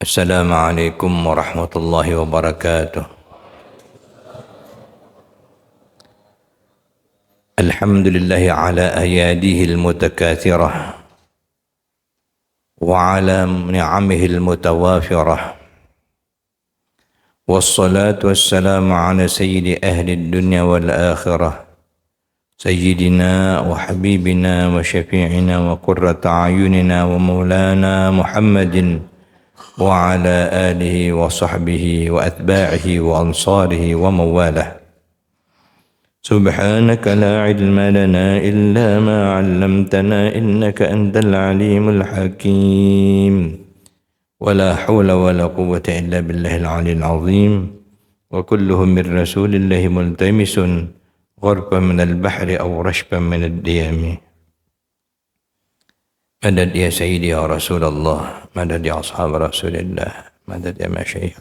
السلام عليكم ورحمة الله وبركاته. الحمد لله على أياديه المتكاثرة وعلى نعمه المتوافرة، والصلاة والسلام على سيد أهل الدنيا والآخرة، سيدنا وحبيبنا وشفيعنا وقرة أعيننا ومولانا محمد وعلى آله وصحبه وأتباعه وأنصاره ومن والاه. سبحانك لا علم لنا إلا ما علمتنا إنك أنت العليم الحكيم، ولا حول ولا قوة إلا بالله العلي العظيم. وكلهم من رسول الله ملتمس غرفا من البحر أو رشفا من الديام. مدد يا سيدي يا رسول الله، مدد يا أصحاب رسول الله، مدد يا masyayikh.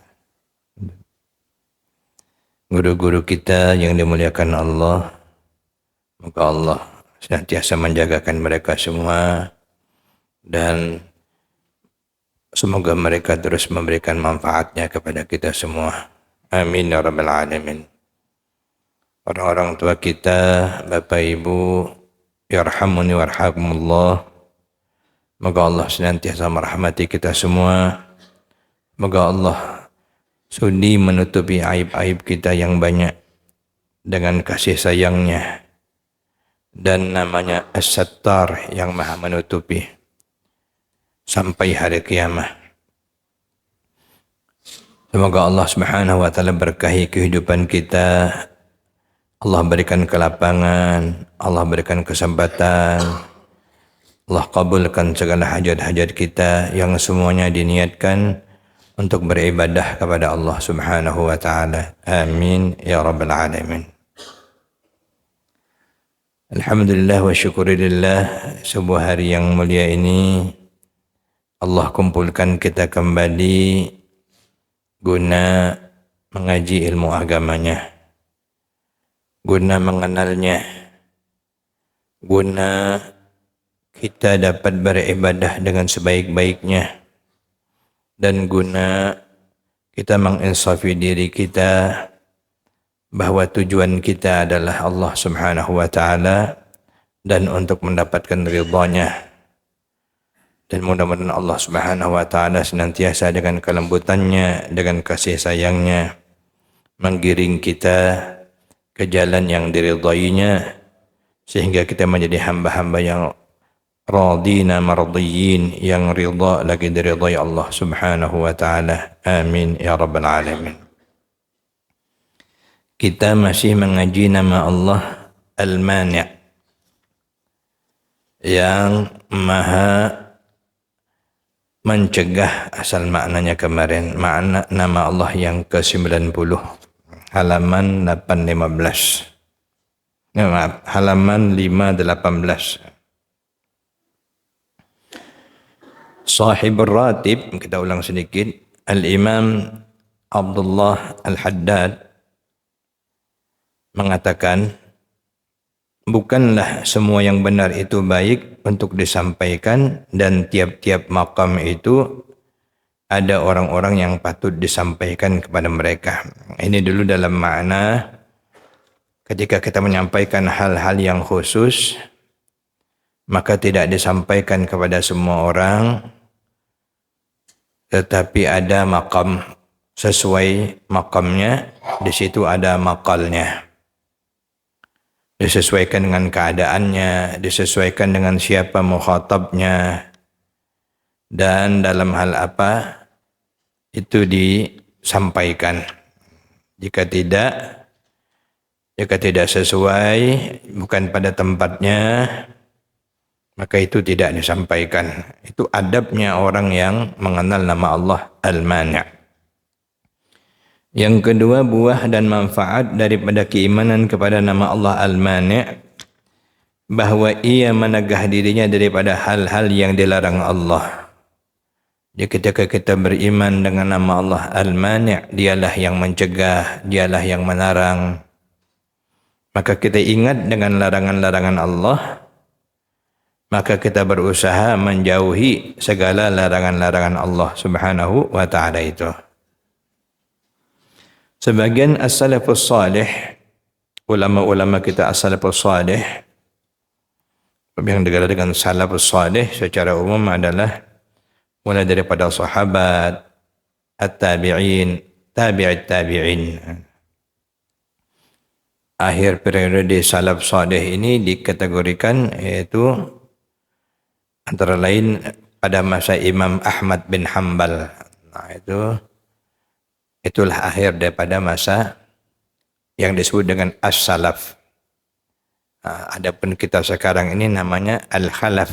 Guru-guru kita yang dimuliakan Allah, moga Allah senantiasa menjagakan mereka semua dan semoga mereka terus memberikan manfaatnya kepada kita semua. Amin ya rabbal alamin. Orang-orang tua kita, Bapak Ibu, yarhamuni warhakumullah. Moga Allah senantiasa merahmati kita semua. Moga Allah sudi menutupi aib-aib kita yang banyak dengan kasih sayangnya dan namanya As-Sattar yang maha menutupi sampai hari kiamat. Semoga Allah Subhanahu wa taala berkahi kehidupan kita. Allah berikan kelapangan, Allah berikan kesempatan. Allah kabulkan segala hajat-hajat kita yang semuanya diniatkan untuk beribadah kepada Allah Subhanahu wa taala. Amin ya rabbal alamin. Alhamdulillah wa syukurillah, sebuah hari yang mulia ini Allah kumpulkan kita kembali guna mengaji ilmu agamanya, guna mengenalnya, guna kita dapat beribadah dengan sebaik-baiknya, dan guna kita menginsafi diri kita bahwa tujuan kita adalah Allah Subhanahu wa taala dan untuk mendapatkan ridhanya. Dan mudah-mudahan Allah Subhanahu wa taala senantiasa dengan kelembutannya, dengan kasih sayangnya menggiring kita ke jalan yang diridhainya sehingga kita menjadi hamba-hamba yang radina mardiyin, yang ridha lagi diridhai Allah Subhanahu wa taala. Amin ya rabbal alamin. Kita masih mengaji nama Allah Al-Mani', yang maha mencegah. Asal maknanya kemarin, makna nama Allah yang ke-90, halaman 815. Maaf, halaman 518. Sahibur Ratib, kita ulang sedikit, Al-Imam Abdullah Al-Haddad mengatakan, bukanlah semua yang benar itu baik untuk disampaikan, dan tiap-tiap makam itu ada orang-orang yang patut disampaikan kepada mereka. Ini dulu dalam makna ketika kita menyampaikan hal-hal yang khusus, maka tidak disampaikan kepada semua orang, tetapi ada makam sesuai makamnya. Di situ ada makalnya, disesuaikan dengan keadaannya, disesuaikan dengan siapa mukhatabnya, dan dalam hal apa itu disampaikan. Jika tidak sesuai, bukan pada tempatnya, maka itu tidak disampaikan. Itu adabnya orang yang mengenal nama Allah Al-Mani'. Yang kedua, buah dan manfaat daripada keimanan kepada nama Allah Al-Mani', bahwa ia menegah dirinya daripada hal-hal yang dilarang Allah. Jadi ketika kita beriman dengan nama Allah Al-Mani', dialah yang mencegah, dialah yang melarang, maka kita ingat dengan larangan-larangan Allah, maka kita berusaha menjauhi segala larangan-larangan Allah Subhanahu wa taala itu. Sebagian as-salafus salih, ulama-ulama kita as-salafus salih, yang digelar dengan salafus salih secara umum adalah mulai daripada sahabat, at-tabi'in, tabi'it tabi'in. Akhir periode salaf salih ini dikategorikan yaitu antara lain pada masa Imam Ahmad bin Hanbal. Nah, itulah akhir daripada masa yang disebut dengan as-salaf. Nah, adapun kita sekarang ini namanya al-khalaf.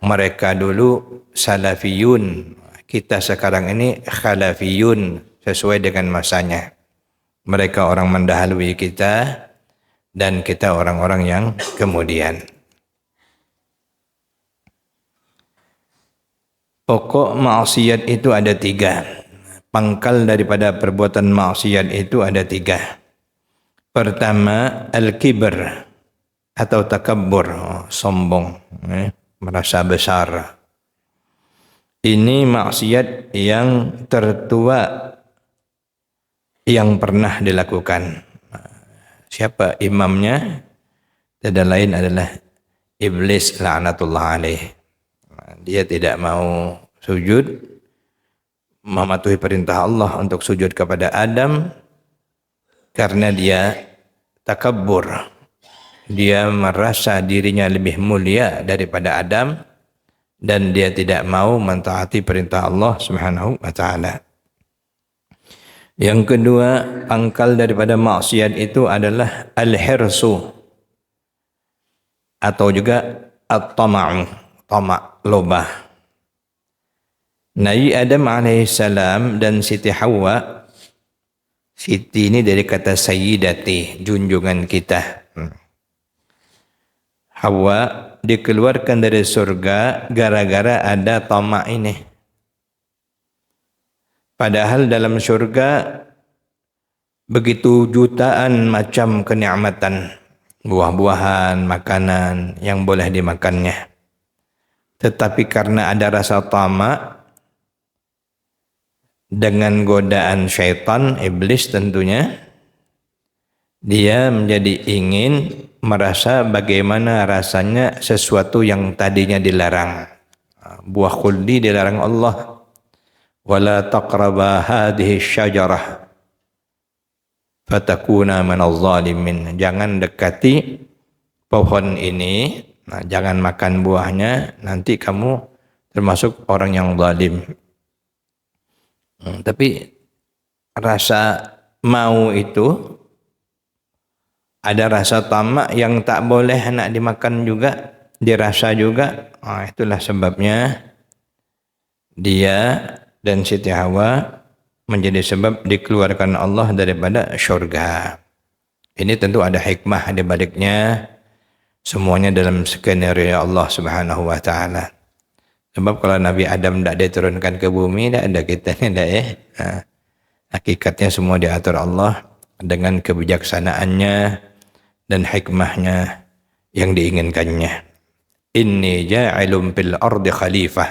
Mereka dulu salafiyun, kita sekarang ini khalafiyun sesuai dengan masanya. Mereka orang mendahului kita dan kita orang-orang yang kemudian. Pokok maksiat itu ada 3. Pangkal daripada perbuatan maksiat itu ada 3. Pertama, al-kibr atau takabbur, sombong, merasa besar. Ini maksiat yang tertua yang pernah dilakukan. Siapa imamnya? Tidak lain adalah iblis laknatullah alaih. Dia tidak mau sujud, mematuhi perintah Allah untuk sujud kepada Adam karena dia takabbur. Dia merasa dirinya lebih mulia daripada Adam dan dia tidak mau mentaati perintah Allah Subhanahu wa taala. Yang kedua, pangkal daripada maksiat itu adalah al-hirsu atau juga at-tama'u, tamak, lobah. Nabi Adam alaihissalam dan Siti Hawa, Siti ini dari kata sayyidati, junjungan kita. Hawa dikeluarkan dari surga gara-gara ada tamak ini. Padahal dalam surga begitu jutaan macam kenikmatan, buah-buahan, makanan yang boleh dimakannya. Tetapi karena ada rasa tamak dengan godaan syaitan, iblis tentunya, dia menjadi ingin merasa bagaimana rasanya sesuatu yang tadinya dilarang. Buah khuldi dilarang Allah. Wala taqraba hadhihi syajarah fatakuna minaz zalimin. Jangan dekati pohon ini, nah, jangan makan buahnya, nanti kamu termasuk orang yang zalim. Tapi rasa mau itu, ada rasa tamak yang tak boleh nak dimakan juga, dirasa juga. Nah, itulah sebabnya dia dan Siti Hawa menjadi sebab dikeluarkan Allah daripada syurga. Ini tentu ada hikmah di baliknya. Semuanya dalam skenario Allah Subhanahu wa taala. Sebab kalau Nabi Adam tidak diturunkan ke bumi, tidak ada kita ni dah ya. Hakikatnya semua diatur Allah dengan kebijaksanaannya dan hikmahnya yang diinginkannya. Inni ja'ilun fil ardi khalifah.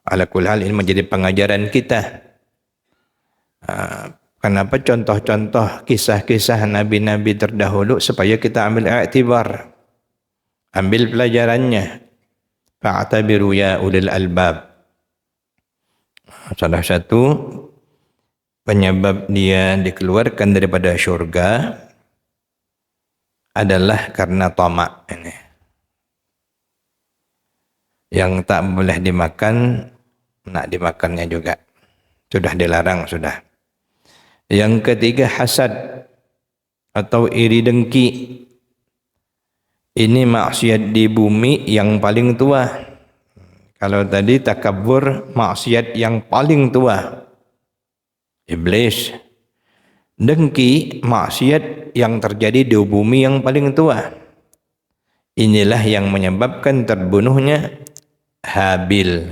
Ala kulli hal ini menjadi pengajaran kita. Kenapa contoh-contoh kisah-kisah nabi-nabi terdahulu supaya kita ambil i'tibar, ambil pelajarannya. Fa'tabiru ya ulil albab. Salah satu penyebab dia dikeluarkan daripada syurga adalah karena tamak ini. Yang tak boleh dimakan, nak dimakannya juga. Sudah dilarang, sudah. Yang ketiga, hasad atau iri dengki. Ini maksiat di bumi yang paling tua. Kalau tadi takabbur, maksiat yang paling tua. Iblis. Dengki, maksiat yang terjadi di bumi yang paling tua. Inilah yang menyebabkan terbunuhnya Habil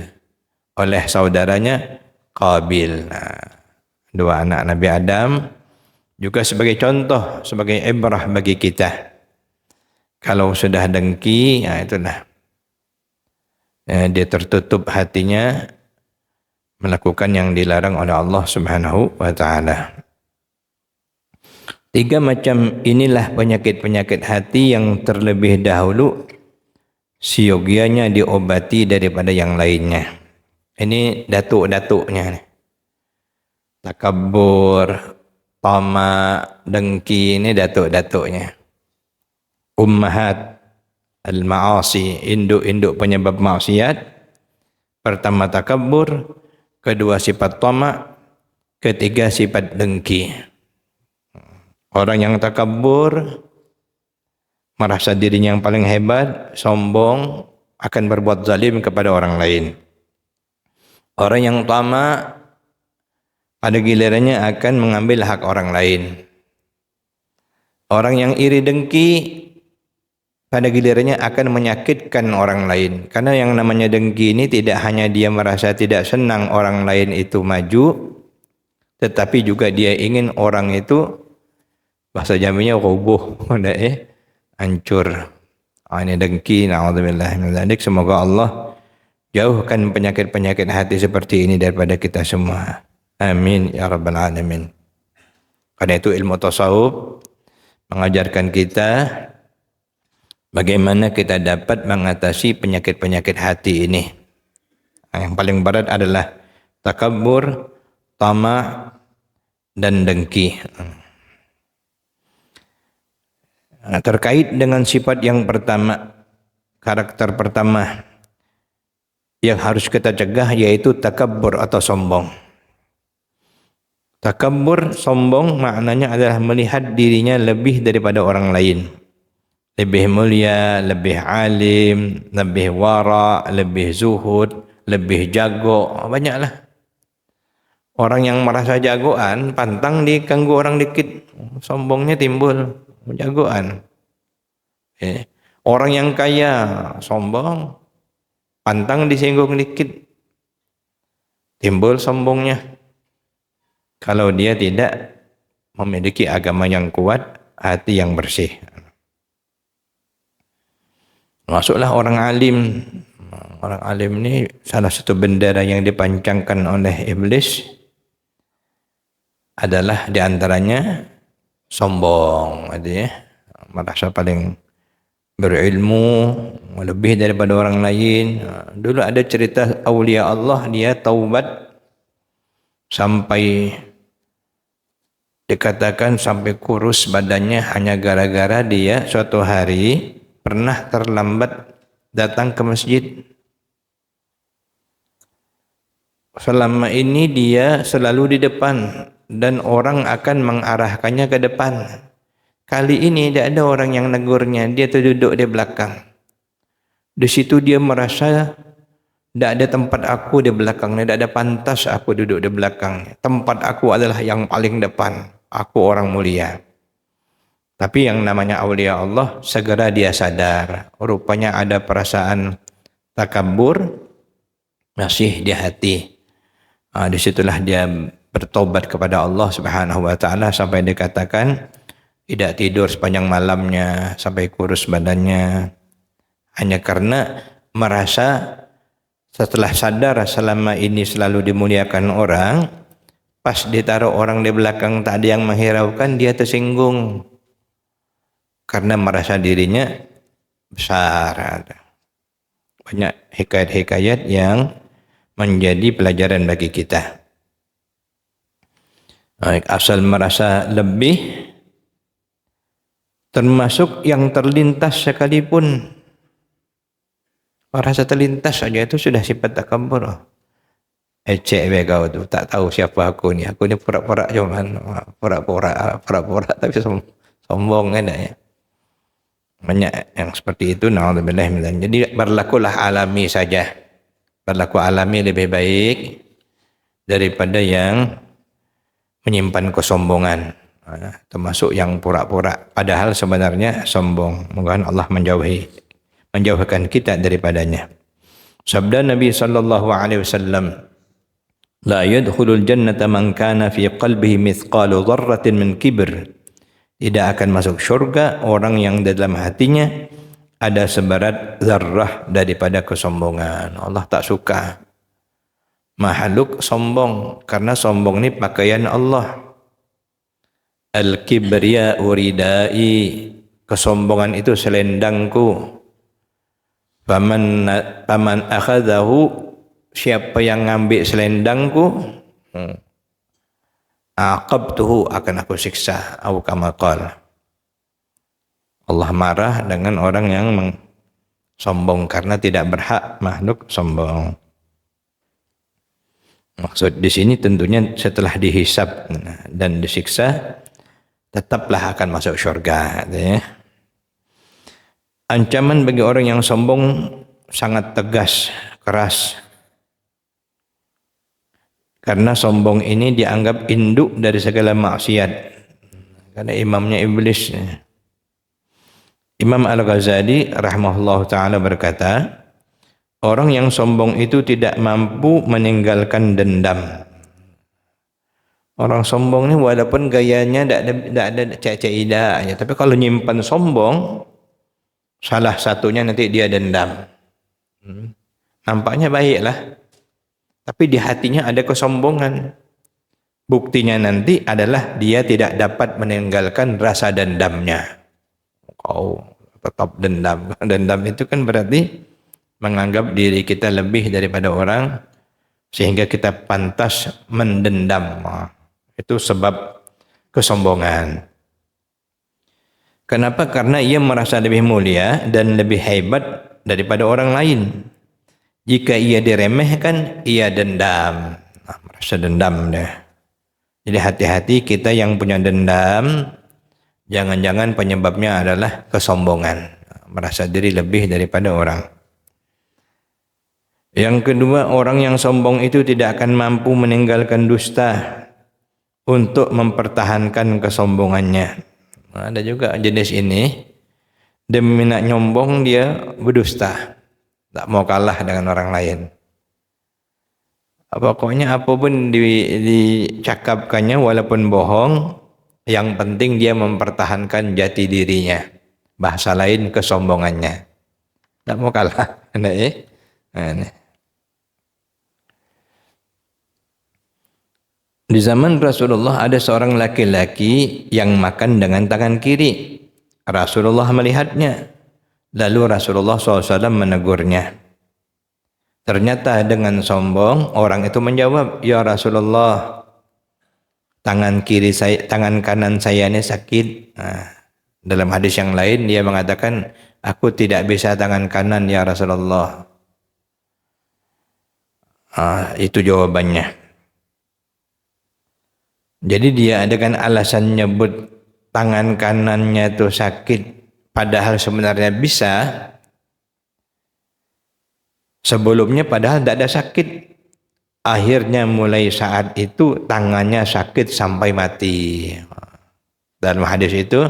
oleh saudaranya Qabil. Nah, dua anak Nabi Adam juga sebagai contoh, sebagai ibrah bagi kita. Kalau sudah dengki, ya itulah. Dia tertutup hatinya melakukan yang dilarang oleh Allah Subhanahu wa taala. 3 macam inilah penyakit-penyakit hati yang terlebih dahulu siogianya diobati daripada yang lainnya. Ini datuk-datuknya. Takabur, tama, dengki, ini datuk-datuknya. Ummahat al-ma'asi, induk-induk penyebab maksiat. Pertama takabur, kedua sifat tama, ketiga sifat dengki. Orang yang takabur merasa dirinya yang paling hebat, sombong, akan berbuat zalim kepada orang lain. Orang yang tama pada gilirannya akan mengambil hak orang lain. Orang yang iri dengki pada gilirannya akan menyakitkan orang lain. Karena yang namanya dengki ini tidak hanya dia merasa tidak senang orang lain itu maju, tetapi juga dia ingin orang itu, bahasa Jaminya rubuh, hancur. Ini dengki, na'udzubillah min dzalik. Semoga Allah jauhkan penyakit-penyakit hati seperti ini daripada kita semua. Amin ya rabbal alamin. Karena itu ilmu tasawuf mengajarkan kita bagaimana kita dapat mengatasi penyakit-penyakit hati ini. Yang paling berat adalah takabur, tama, dan dengki. Terkait dengan sifat yang pertama, karakter pertama yang harus kita cegah yaitu takabur atau sombong. Takabur, sombong maknanya adalah melihat dirinya lebih daripada orang lain. Lebih mulia, lebih alim, lebih wara, lebih zuhud, lebih jago, banyaklah. Orang yang merasa jagoan, pantang diganggu orang dikit, sombongnya timbul. Jagoan. Orang yang kaya sombong, pantang disinggung dikit, timbul sombongnya. Kalau dia tidak memiliki agama yang kuat, hati yang bersih. Masuklah orang alim. Orang alim ini salah satu bendera yang dipancangkan oleh iblis adalah diantaranya sombong, merasa paling berilmu, lebih daripada orang lain. Dulu ada cerita aulia Allah, dia taubat sampai dikatakan sampai kurus badannya hanya gara-gara dia suatu hari pernah terlambat datang ke masjid. Selama ini dia selalu di depan dan orang akan mengarahkannya ke depan. Kali ini tidak ada orang yang negurnya, dia duduk di belakang. Di situ dia merasa tidak ada tempat aku di belakangnya, tidak ada pantas aku duduk di belakang. Tempat aku adalah yang paling depan. Aku orang mulia. Tapi yang namanya aulia Allah, segera dia sadar. Rupanya ada perasaan takabur masih di hati. Disitulah dia bertobat kepada Allah Subhanahu wa taala sampai dikatakan tidak tidur sepanjang malamnya sampai kurus badannya, hanya karena merasa setelah sadar selama ini selalu dimuliakan orang, pas ditaruh orang di belakang tak ada yang menghiraukan, dia tersinggung karena merasa dirinya besar. Banyak hikayat-hikayat yang menjadi pelajaran bagi kita. Asal merasa lebih, termasuk yang terlintas sekalipun, merasa terlintas saja itu sudah sifat takabur. Ecek kau tu, tak tahu siapa aku ni pura-pura cuman pura-pura tapi sombong kan ya. Banyak yang seperti itu, naudzubillah min dzalik. Jadi berlakulah alami saja. Berlaku alami lebih baik daripada yang menyimpan kesombongan, termasuk yang pura-pura padahal sebenarnya sombong. Moga Allah menjauhkan kita daripadanya. Sabda Nabi sallallahu alaihi wasallam, la yadkhulul jannata man kana fi qalbihi mithqalu dzarratin min kibr. Tidak akan masuk syurga orang yang dalam hatinya ada sebarat zarrah daripada kesombongan. Allah tak suka makhluk sombong, karena sombong ini pakaian Allah. Al-kibriya uridai, kesombongan itu selendangku. Paman akhadahu, siapa yang ngambil selendangku, aqabtuhu, akan aku siksa. Atau kama qala. Allah marah dengan orang yang sombong karena tidak berhak makhluk sombong. Maksud di sini tentunya setelah dihisab dan disiksa tetaplah akan masuk syurga. Ya. Ancaman bagi orang yang sombong sangat tegas, keras. Karena sombong ini dianggap induk dari segala maksiat. Karena imamnya iblis. Imam Al-Ghazali rahimahullah ta'ala berkata, orang yang sombong itu tidak mampu meninggalkan dendam. Orang sombong ini walaupun gayanya tidak ada cek-cek idahnya, tapi kalau nyimpan sombong, salah satunya nanti dia dendam. Nampaknya baiklah, tapi di hatinya ada kesombongan. Buktinya nanti adalah dia tidak dapat meninggalkan rasa dendamnya. Tetap dendam. Dendam itu kan berarti menganggap diri kita lebih daripada orang sehingga kita pantas mendendam. Itu sebab kesombongan. Kenapa? Karena ia merasa lebih mulia dan lebih hebat daripada orang lain. Jika ia diremehkan, ia dendam. Merasa dendam deh. Jadi hati-hati kita yang punya dendam, jangan-jangan penyebabnya adalah kesombongan. Merasa diri lebih daripada orang. Yang kedua, orang yang sombong itu tidak akan mampu meninggalkan dusta untuk mempertahankan kesombongannya. Ada juga jenis ini, demi nak nyombong dia berdusta, tak mau kalah dengan orang lain. Pokoknya apapun dicakapkannya walaupun bohong, yang penting dia mempertahankan jati dirinya. Bahasa lain kesombongannya. Tak mau kalah. Di zaman Rasulullah ada seorang laki-laki yang makan dengan tangan kiri. Rasulullah melihatnya. Lalu Rasulullah SAW menegurnya. Ternyata dengan sombong orang itu menjawab, "Ya Rasulullah, tangan kanan saya ini sakit." Dalam hadis yang lain dia mengatakan, "Aku tidak bisa tangan kanan ya Rasulullah." Itu jawabannya. Jadi dia dengan alasan nyebut tangan kanannya itu sakit, padahal sebenarnya bisa. Sebelumnya padahal tidak ada sakit. Akhirnya mulai saat itu tangannya sakit sampai mati. Dalam hadis itu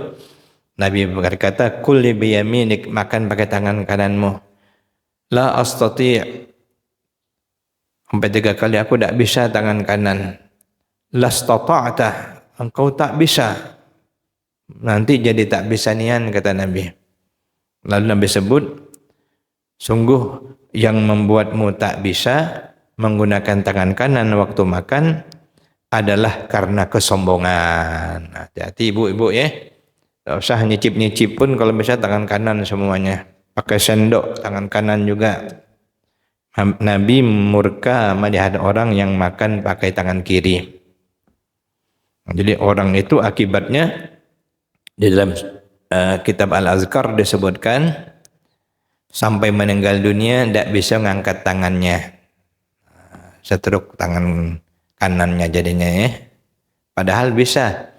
Nabi berkata, "Kul bi yaminik," makan pakai tangan kananmu. "La astati'," sampai 3 kali, "aku tidak bisa tangan kanan." "Lastata'ta," engkau tak bisa. Nanti jadi tak bisa nian, kata Nabi. Lalu Nabi sebut, sungguh yang membuatmu tak bisa menggunakan tangan kanan waktu makan adalah karena kesombongan. Hati-hati ibu-ibu ya. Tak usah nyicip-nyicip pun kalau bisa tangan kanan semuanya. Pakai sendok tangan kanan juga. Nabi murka melihat orang yang makan pakai tangan kiri. Jadi orang itu akibatnya di dalam kitab Al-Azkar disebutkan sampai meninggal dunia tidak bisa mengangkat tangannya. Setruk tangan kanannya jadinya ya. Padahal bisa.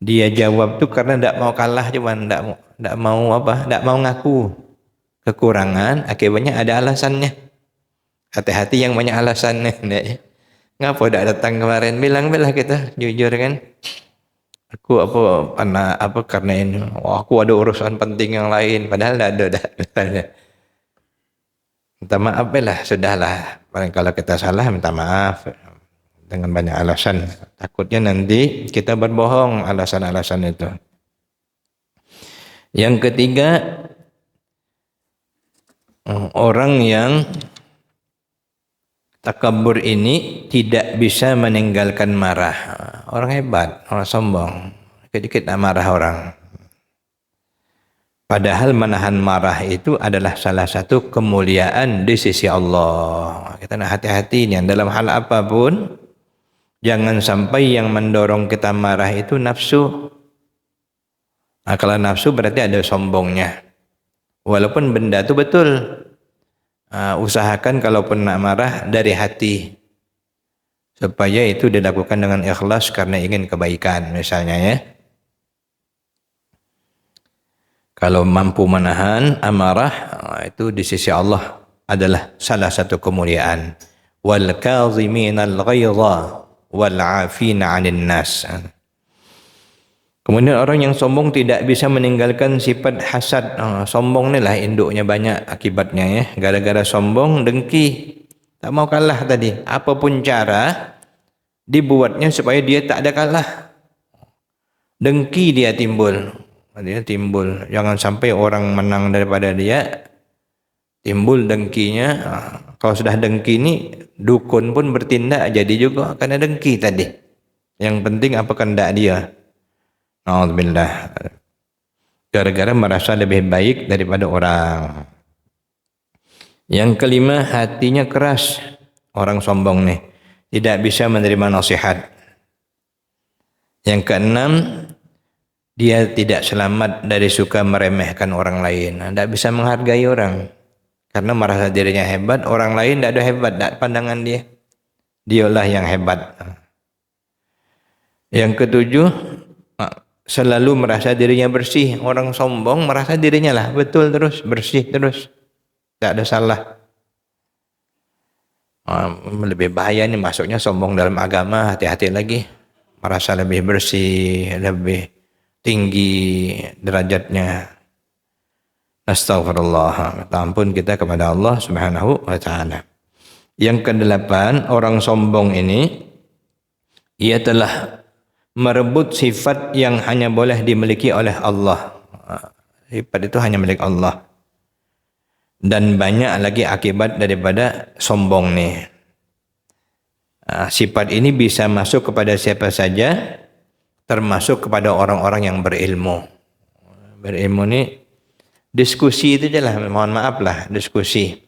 Dia jawab tuh karena tidak mau kalah, cuman tidak mau ngaku kekurangan. Akibatnya ada alasannya. Hati-hati yang banyak alasannya. Ngapa tidak datang kemarin? Bilang-bilang kita jujur kan. Aku karena ini. Aku ada urusan penting yang lain. Padahal tidak ada. Minta maaf lah, sudahlah. Kalau kita salah minta maaf dengan banyak alasan. Takutnya nanti kita berbohong alasan-alasan itu. Yang ketiga, orang yang takabur ini tidak bisa meninggalkan marah. Orang hebat, orang sombong, dikit-dikit marah orang. Padahal menahan marah itu adalah salah satu kemuliaan di sisi Allah. Kita nak hati-hati nih dalam hal apapun. Jangan sampai yang mendorong kita marah itu nafsu. Nah, kalau nafsu berarti ada sombongnya. Walaupun benda itu betul. Usahakan kalaupun nak marah dari hati. Supaya itu dilakukan dengan ikhlas karena ingin kebaikan misalnya ya. Kalau mampu menahan amarah, itu di sisi Allah adalah salah satu kemuliaan. Wal kaziminal ghaidha wal 'afina 'anil nas. Kemudian orang yang sombong tidak bisa meninggalkan sifat hasad. Sombong ni lah induknya banyak akibatnya ya. Gara-gara sombong, dengki. Tak mau kalah tadi. Apapun cara dibuatnya supaya dia tak ada kalah. Dengki dia timbul. Jangan sampai orang menang daripada dia, timbul dengkinya. Kalau sudah dengki ni, dukun pun bertindak jadi juga karena dengki tadi. Yang penting apa kehendak dia. Na'udzubillah. Gara-gara merasa lebih baik daripada orang. Yang kelima, hatinya keras. Orang sombong ni tidak bisa menerima nasihat. Yang keenam, dia tidak selamat dari suka meremehkan orang lain. Tidak bisa menghargai orang. Karena merasa dirinya hebat, orang lain tidak ada hebat, tidak pandangan dia. Dialah yang hebat. Yang ketujuh, selalu merasa dirinya bersih. Orang sombong merasa dirinya lah betul terus, bersih terus. Tak ada salah. Lebih bahaya ni masuknya sombong dalam agama, hati-hati lagi. Merasa lebih bersih, lebih tinggi derajatnya. Astaghfirullah. Ampun kita kepada Allah Subhanahu wa taala. Yang kedelapan, orang sombong ini ia telah merebut sifat yang hanya boleh dimiliki oleh Allah. Sifat itu hanya milik Allah. Dan banyak lagi akibat daripada sombong ni. Sifat ini bisa masuk kepada siapa saja, termasuk kepada orang-orang yang berilmu. Berilmu ni diskusi itu je lah, mohon maaf lah, diskusi.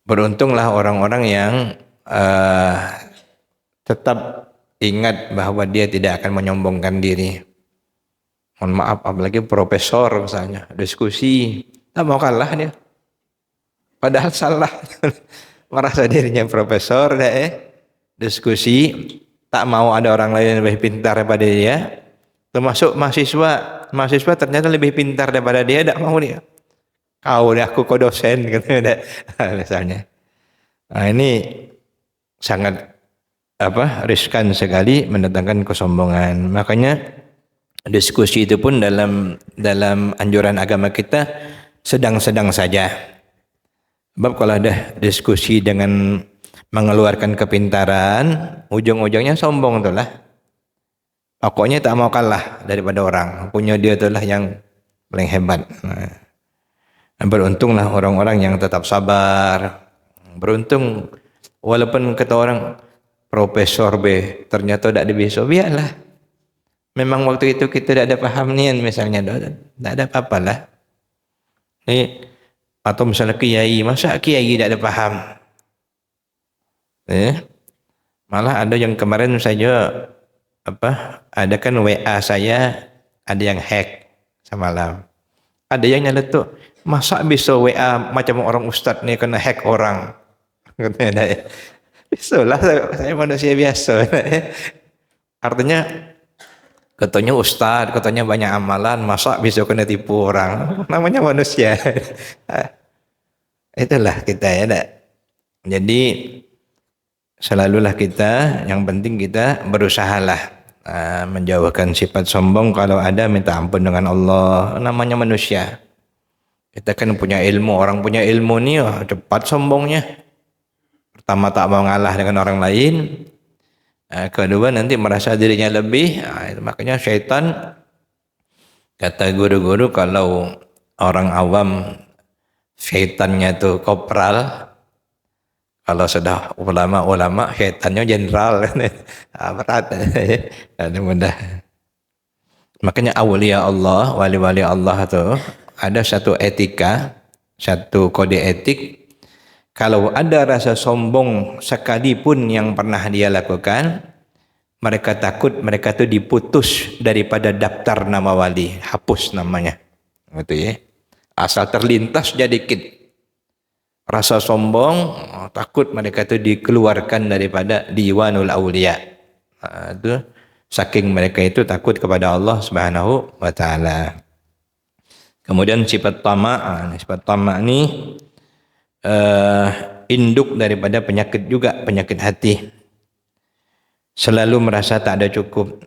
Beruntunglah orang-orang yang tetap ingat bahawa dia tidak akan menyombongkan diri. Mohon maaf, apalagi profesor misalnya, diskusi, tak mau kalah dia. Padahal salah. Merasa dirinya profesor, diskusi, tak mau ada orang lain yang lebih pintar daripada dia. Termasuk mahasiswa ternyata lebih pintar daripada dia, tak mau dia. Kau ni aku kau dosen, katanya misalnya. Ini sangat riskan sekali mendatangkan kesombongan. Makanya diskusi itu pun dalam anjuran agama kita sedang-sedang saja. Sebab kalau ada diskusi dengan mengeluarkan kepintaran, ujung-ujungnya sombong tu lah. Pokoknya tak mau kalah daripada orang. Punya dia tu lah yang paling hebat. Beruntunglah orang-orang yang tetap sabar. Beruntung walaupun kata orang profesor B ternyata tak ada besok, biarlah. Memang waktu itu kita tak ada paham nian misalnya, tak ada apa-apalah. Atau misalnya kiai, masa kiai tak ada paham? Malah ada yang kemarin saja ada kan WA saya ada yang hack semalam. Ada yang nyeletuk, masa bisa WA macam orang ustaz ni kena hack orang? Katanya, bisa lah, saya manusia biasa. Artinya katanya ustaz, katanya banyak amalan, masa bisa kena tipu orang? Namanya manusia. Itulah kita ya. Jadi selalulah kita, yang penting kita berusahalah menjauhkan sifat sombong. Kalau ada, minta ampun dengan Allah. Namanya manusia. Kita kan punya ilmu. Orang punya ilmu ni cepat sombongnya. Pertama tak mau ngalah dengan orang lain. Kedua nanti merasa dirinya lebih. Makanya syaitan Kata guru-guru kalau orang awam syaitannya itu kopral, kalau sudah ulama-ulama syaitannya jenderal. Berat. Ada mudah. Makanya awliya Allah, wali-wali Allah itu ada satu etika, satu kode etik. Kalau ada rasa sombong sekalipun yang pernah dia lakukan, mereka takut mereka itu diputus daripada daftar nama wali, hapus namanya. Gitu ya. Asal terlintas jadi dikit rasa sombong, takut mereka itu dikeluarkan daripada diwanul auliya. Itu saking mereka itu takut kepada Allah Subhanahu wa taala. Kemudian sifat tamak ini induk daripada penyakit juga, penyakit hati. Selalu merasa tak ada cukup,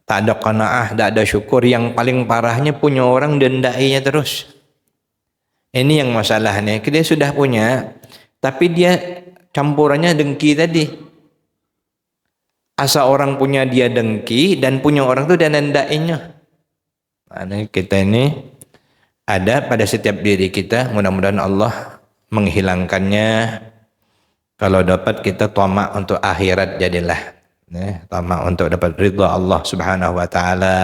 tak ada qanaah, tak ada syukur. Yang paling parahnya punya orang dendainya terus. Ini yang masalahnya. Dia sudah punya, tapi dia campurannya dengki tadi. Asa orang punya dia dengki dan punya orang tu dia nendainya. Kita ini ada pada setiap diri kita. Mudah-mudahan Allah menghilangkannya. Kalau dapat kita tamak untuk akhirat jadilah. Tamak untuk dapat ridha Allah Subhanahu wa taala.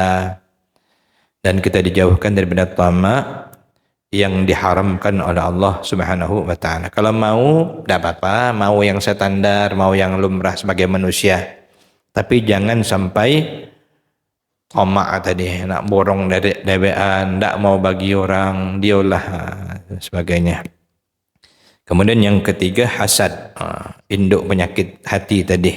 Dan kita dijauhkan daripada tamak yang diharamkan oleh Allah Subhanahu wa taala. Kalau mau tidak apa-apa, mau yang standar, mau yang lumrah sebagai manusia. Tapi jangan sampai tamak tadi, nak borong dari dewean, tidak mau bagi orang, diolah sebagainya. Kemudian yang ketiga hasad, induk penyakit hati tadi.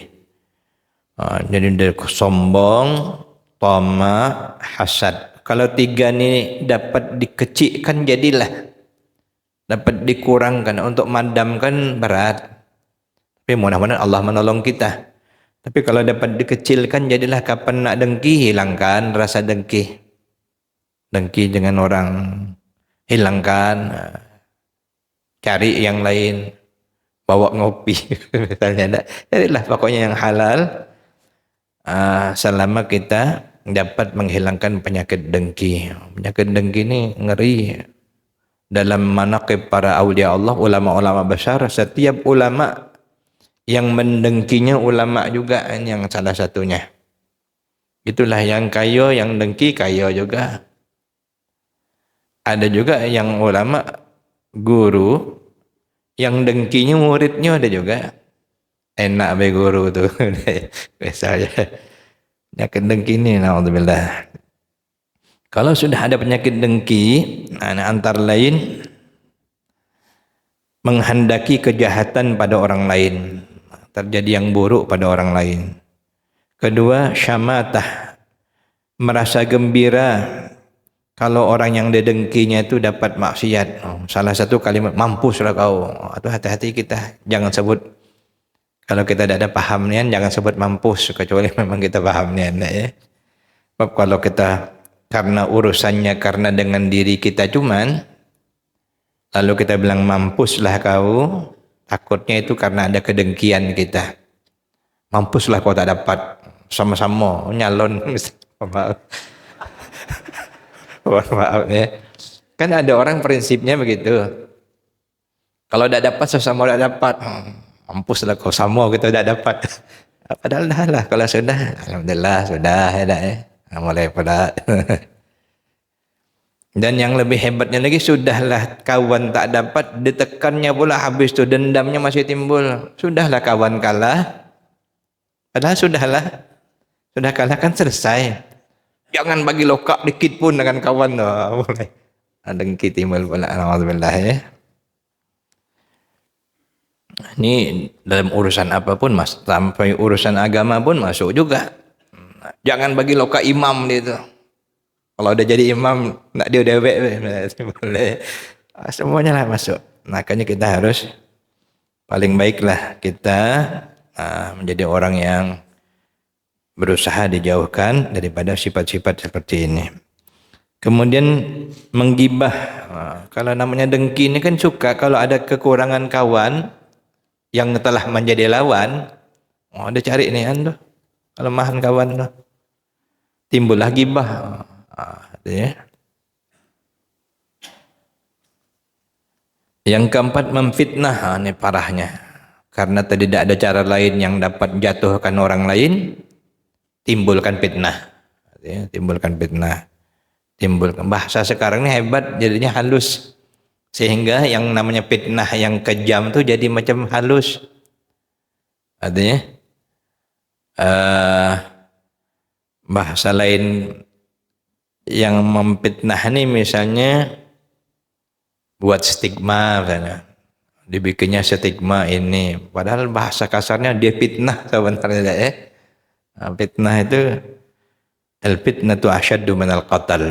Jadi dari sombong, tamak, hasad. Kalau tiga ni dapat dikecilkan jadilah, dapat dikurangkan, untuk madamkan berat. Tapi mudah-mudahan Allah menolong kita. Tapi kalau dapat dikecilkan jadilah, kapan nak dengki hilangkan rasa dengki. Dengki dengan orang hilangkan, cari yang lain, bawa ngopi misalnya. Jadilah pokoknya yang halal. Selama kita dapat menghilangkan penyakit dengki. Penyakit dengki ini ngeri. Dalam manaqib para awliya Allah, ulama-ulama besar, setiap ulama yang mendengkinya ulama juga, yang salah satunya. Itulah yang kaya, yang dengki kaya juga. Ada juga yang ulama guru, yang dengkinya muridnya ada juga. Enak be guru tu. Biasanya. Penyakit dengki ini, na'udzubillah. Kalau sudah ada penyakit dengki, antara lain menghendaki kejahatan pada orang lain, terjadi yang buruk pada orang lain. Kedua, syamatah, merasa gembira kalau orang yang didengkinya itu dapat maksiat. Salah satu kalimat, mampuslah kau. Itu hati-hati kita, jangan sebut. Kalau kita tidak ada paham nian, jangan sebut mampus, kecuali memang kita paham nian. Ya. Sebab kalau kita karena urusannya karena dengan diri kita cuman, lalu kita bilang mampuslah kau, takutnya itu karena ada kedengkian kita. Mampuslah kau tak dapat, sama-sama nyalon. Maaf. Maaf ya. Kan ada orang prinsipnya begitu. Kalau tidak dapat, sesama tidak dapat. Mampuslah kau, sama kita dah dapat. Padahal dah lah, kalau sudah, alhamdulillah sudah ya. Mulai pada. Dan yang lebih hebatnya lagi, sudahlah kawan tak dapat, ditekannya pula habis tu, dendamnya masih timbul. Sudahlah kawan kalah. Padahal sudahlah. Sudah kalah kan selesai. Jangan bagi lokak dikit pun dengan kawan tu. Mulai dengki timbul pula, alhamdulillah ya. Ini dalam urusan apapun, mas, sampai urusan agama pun masuk juga. Jangan bagi loka imam dia tu. Kalau udah jadi imam, nak dia dewek boleh. Semuanya lah masuk. Makanya kita harus paling baiklah kita menjadi orang yang berusaha dijauhkan daripada sifat-sifat seperti ini. Kemudian menggibah. Kalau namanya dengki ini kan suka kalau ada kekurangan kawan yang telah menjadi lawan, dia cari ni tu kelemahan kawan tu, timbullah gibah. Ya. Yang keempat memfitnah, ini parahnya. Karena tidak ada cara lain yang dapat jatuhkan orang lain, timbulkan fitnah. Ya, timbulkan fitnah. Timbulkan bahasa sekarang ini hebat, jadinya halus. Sehingga yang namanya fitnah yang kejam tuh jadi macam halus. Artinya bahasa lain yang memfitnah ini misalnya buat stigma misalnya. Dibikinnya stigma ini, padahal bahasa kasarnya dia fitnah sebenarnya ya. Nah, fitnah itu al-fitnatu asyaddu minal qatl.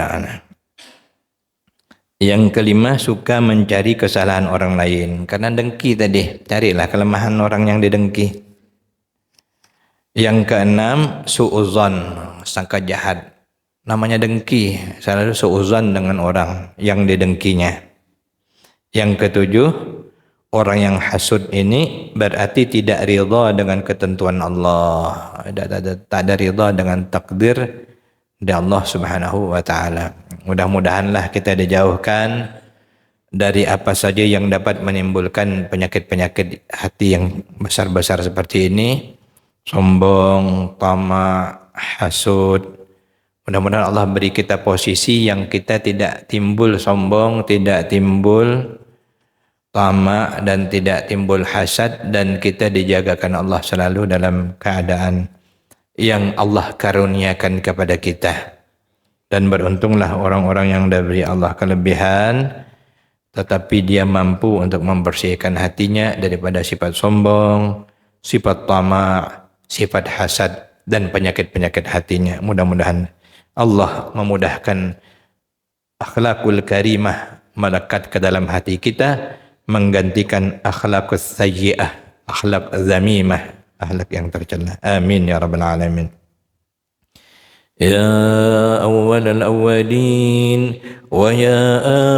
Yang kelima suka mencari kesalahan orang lain karena dengki tadi, carilah kelemahan orang yang didengki. Yang keenam suudzon, sangka jahat, namanya dengki, selalu suudzon dengan orang yang didengkinya. Yang ketujuh, orang yang hasud ini berarti tidak ridha dengan ketentuan Allah, tak ada ridha dengan takdir dari Allah Subhanahu wa taala. Mudah-mudahanlah kita dijauhkan dari apa saja yang dapat menimbulkan penyakit-penyakit hati yang besar-besar seperti ini, sombong, tamak, hasud. Mudah-mudahan Allah beri kita posisi yang kita tidak timbul sombong, tidak timbul tamak, dan tidak timbul hasad, dan kita dijagakan Allah selalu dalam keadaan yang Allah karuniakan kepada kita. Dan beruntunglah orang-orang yang diberi Allah kelebihan tetapi dia mampu untuk membersihkan hatinya daripada sifat sombong, sifat tamak, sifat hasad, dan penyakit-penyakit hatinya. Mudah-mudahan Allah memudahkan akhlakul karimah melekat ke dalam hati kita, menggantikan akhlakus sayyi'ah, akhlak zamimah, akhlak yang tercela. Amin ya rabbal alamin. يا أول الأولين ويا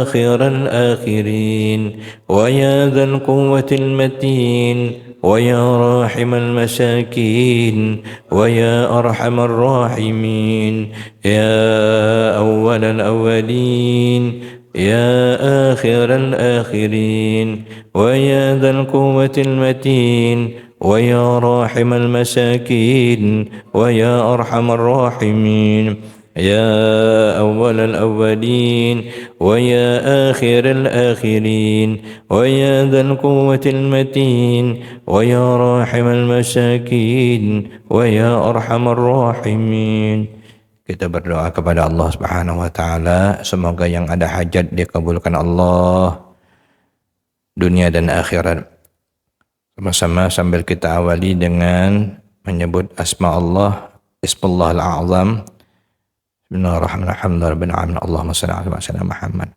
آخر الآخرين ويا ذا القوة المتين ويا راحم المساكين ويا أرحم الراحمين يا أول الأولين يا آخر الآخرين ويا ذا القوة المتين ويا راحم المساكين ويا أرحم الراحمين يا أول الأولين ويا آخر الآخرين ويا ذا القوة المتين ويا راحم المساكين ويا أرحم الراحمين. Kita berdoa kepada Allah Subhanahu wa taala, semoga yang ada hajat dikabulkan Allah dunia dan akhirat. Sama-sama sambil kita awali dengan menyebut asma Allah, Ismullah al-A'zam. Bismillahirrahmanirrahim. Allahumma shalli ala sayyidina Muhammad.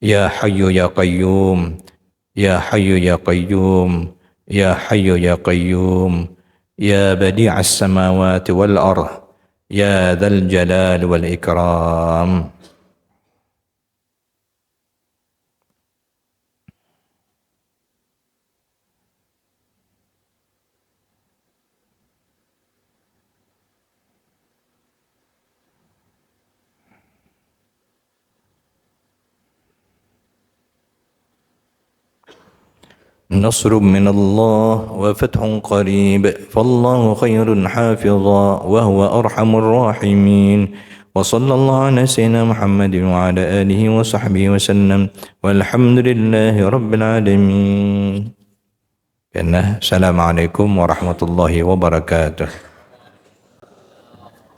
Ya Hayyu ya Qayyum, Ya Hayyu ya Qayyum, Ya Hayyu ya Qayyum, Ya Badi'as samawati wal ardh, Ya Dzal Jalal wal Ikram. نصر من الله وفتح قريب فالله خير حافظا وهو أرحم الراحمين وصلى الله على سيدنا محمد وعلى آله وصحبه وسلم والحمد لله رب العالمين. السلام عليكم ورحمة الله وبركاته.